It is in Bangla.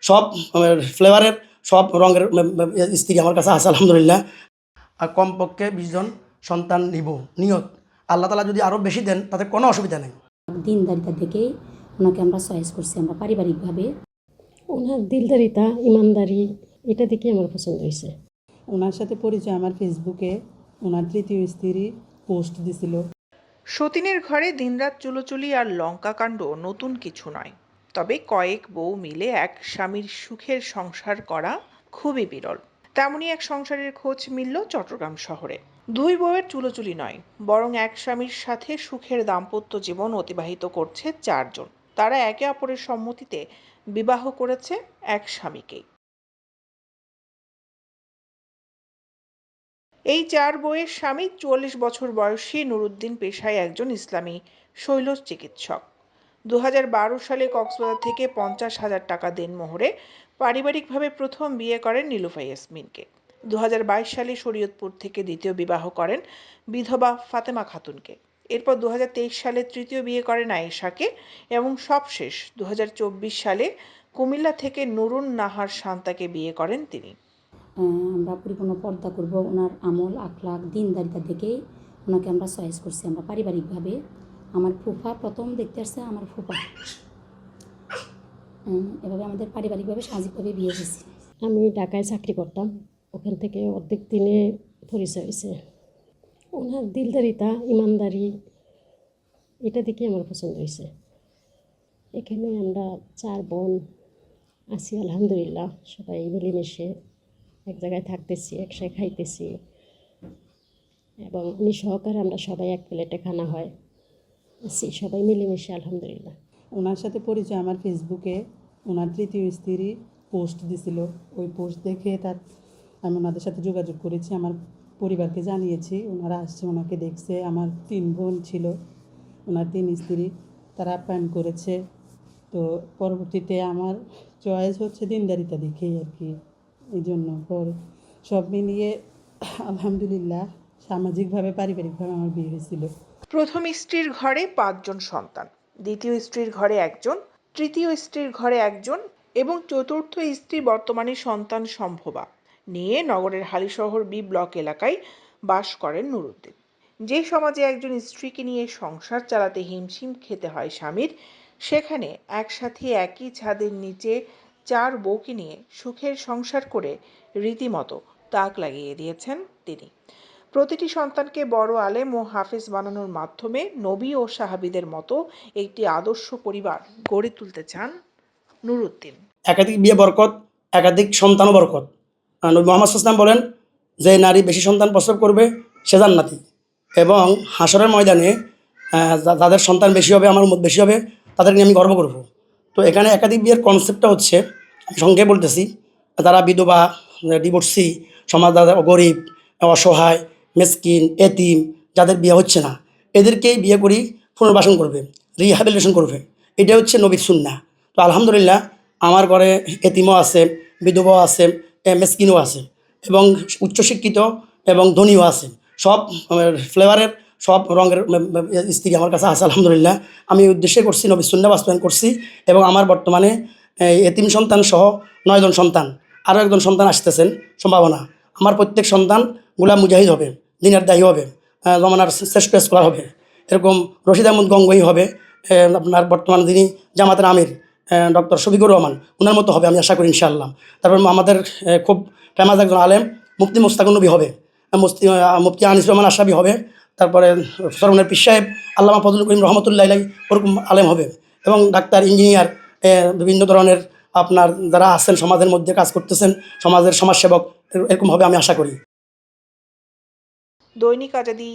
সব ফ্লেভারের সব রঙের স্ত্রী আমার কাছে আছে আলহামদুলিল্লাহ। আর কমপক্ষে 20 জন সন্তান নিব নিয়ত। আল্লাহ তাআলা যদি আরও বেশি দেন তাতে কোনো অসুবিধা নেই। দিনদারিতা দেখেই ওনাকে আমরা চয়েস করছি আমরা পারিবারিকভাবে। ওনার দিলদারিতা, ইমানদারি এটা দেখেই আমার পছন্দ হয়েছে। ওনার সাথে পরিচয় আমার ফেসবুকে ওনার তৃতীয় স্ত্রী পোস্ট দিছিল। সতীনের ঘরে দিনরাত চুলোচুলি আর লঙ্কা কাণ্ড নতুন কিছু নয়, তবে কয়েক বউ মিলে এক স্বামীর সুখের সংসার করা খুবই বিরল। তেমনই এক সংসারের খোঁজ মিলল চট্টগ্রাম শহরে। দুই বউয়ের চুলোচুলি নয়, বরং এক স্বামীর সাথে সুখের দাম্পত্য জীবন অতিবাহিত করছে 4 জন। তারা একে অপরের সম্মতিতে বিবাহ করেছে এক স্বামীকেই। এই 4 বউয়ের স্বামী 44 বছর বয়সী নুরুদ্দিন পেশায় একজন ইসলামী শৈল চিকিৎসক। 2012 সালে কক্সবাজার থেকে 50,000 টাকা দেনমোহরে পারিবারিকভাবে প্রথম বিয়ে করেন নীলুফা ইয়াসমিনকে। 2022 সালে শরীয়তপুর থেকে দ্বিতীয় বিবাহ করেন বিধবা ফাতেমা খাতুনকে। এরপর 2023 সালে তৃতীয় বিয়ে করেন আয়েশাকে এবং সবশেষ 2024 সালে কুমিল্লা থেকে নুরুন নাহার শান্তাকে বিয়ে করেন তিনি। আমরা পরিপূর্ণ পর্দা করব ওনার আমল আখলাক দিনদারিতা দেখেই ওনাকে আমরা চয়েস করছি আমরা পারিবারিকভাবে। আমার ফুফা প্রথম দেখতে আসছে, আমার ফুফা এভাবে আমাদের পারিবারিকভাবে সামাজিকভাবে বিয়ে হয়েছে। আমি ঢাকায় চাকরি করতাম, ওখান থেকে অর্ধেক দিনে পরিচয় হয়েছে। ওনার দিলদারিতা, ইমানদারি এটা দেখেই আমার পছন্দ হয়েছে। এখানে আমরা 4 বোন আছি আলহামদুলিল্লাহ, সবাই মিলেমিশে এক জায়গায় থাকতেছি, একসাথে খাইতেছি এবং উনি সহকারে আমরা সবাই এক প্লেটে খানা হয় আছি, সবাই মিলেমিশে আলহামদুলিল্লাহ। ওনার সাথে পরিচয় আমার ফেসবুকে ওনার তৃতীয় স্ত্রী পোস্ট দিছিল। ওই পোস্ট দেখে আমি ওনাদের সাথে যোগাযোগ করেছি, আমার পরিবারকে জানিয়েছি। ওনারা আসছে, ওনাকে দেখছে। আমার 3 বোন ছিল, ওনার 3 স্ত্রী, তারা আপ্যায়ন করেছে। তো পরবর্তীতে আমার চয়েস হচ্ছে দিনদারিতা দেখেই আর কি। এই জন্য পর সব মিলিয়ে আলহামদুলিল্লাহ সামাজিকভাবে পারিবারিকভাবে আমার বিয়ে হয়েছিল। প্রথম স্ত্রীর ঘরে 5 জন সন্তান, দ্বিতীয় স্ত্রীর ঘরে 1 জন, তৃতীয় স্ত্রীর ঘরে 1 জন এবং চতুর্থ স্ত্রী বর্তমানে সন্তান সম্ভবা নিয়ে নগরের হালিশহর বি ব্লক এলাকায় বাস করেন নুরুদ্দিন। যে সমাজে একজন স্ত্রীকে নিয়ে সংসার চালাতে হিমশিম খেতে হয় স্বামীর, সেখানে একসাথে একই ছাদের নিচে 4 বউকে নিয়ে সুখের সংসার করে রীতিমতো তাক লাগিয়ে দিয়েছেন তিনি। প্রতিটি সন্তানকে বড় আলেম ও হাফেজ বানানোর মাধ্যমে নবী ও সাহাবীদের মতো একটি আদর্শ পরিবার গড়ে তুলতে চান নুরুদ্দিন। একাধিক বিয়ে বরকত, একাধিক সন্তানও বরকত। নবী মুহাম্মদ সাল্লাল্লাহু আলাইহি ওয়াসাল্লাম বলেন যে নারী বেশি সন্তান প্রসব করবে সে জান্নাতি, এবং হাসরের ময়দানে যাদের সন্তান বেশি হবে, আমার উম্মত বেশি হবে, তাদের নিয়ে আমি গর্ব করব। তো এখানে একাধিক বিয়ের কনসেপ্টটা হচ্ছে, আমি সংক্ষেপে বলতেছি, তারা বিধবা, ডিভোর্সি, সমাজ যাদের গরিব, অসহায়, মেসকিন, এতিম, যাদের বিয়ে হচ্ছে না, এদেরকেই বিয়ে করি পুনর্বাসন করবে, রিহ্যাবিলিটেশন করবে। এটা হচ্ছে নবীর সুন্নাহ। তো আলহামদুলিল্লাহ আমার ঘরে এতিমও আছে, বিধবাও আছে, মেসকিনও আছে, এবং উচ্চশিক্ষিত এবং ধনীও আছে। সব ফ্লেভারের সব রঙের স্ত্রী আমার কাছে আছে আলহামদুলিল্লাহ। আমি উদ্দেশ্যে করছি, নবীর সুন্নাহ বাস্তবায়ন করছি, এবং আমার বর্তমানে এতিম সন্তান সহ 9 জন সন্তান, আরও 1 জন সন্তান আসতেছেন সম্ভাবনা। আমার প্রত্যেক সন্তান গোলাম মুজাহিদ হবে, দিনের দায়ী হবে, জমানার শ্রেষ্ঠ স্কলার হবে, এরকম রশিদ আহমদ গঙ্গোহী হবে, আপনার বর্তমান যিনি জামাতের আমির ডক্টর শফিকুর রহমান, ওনার মতো হবে আমি আশা করি ইনশাআল্লাহ। তারপর আমাদের খুব ফেমাস একজন আলেম মুফতি মুস্তাকুন নবী হবে, মুফতি আনিসুর রহমান আশরাফি হবে, তারপরে সরমনের পীর সাহেব আল্লামা ফজলুল করিম রহমতুল্লাহ আলাইহি ওরকম আলেম হবে, এবং ডাক্তার, ইঞ্জিনিয়ার, বিভিন্ন ধরনের আপনার যারা আছেন সমাজের মধ্যে কাজ করতেছেন, সমাজের সমাজসেবক, এরকম হবে আমি আশা করি। দৈনিক আজাদী।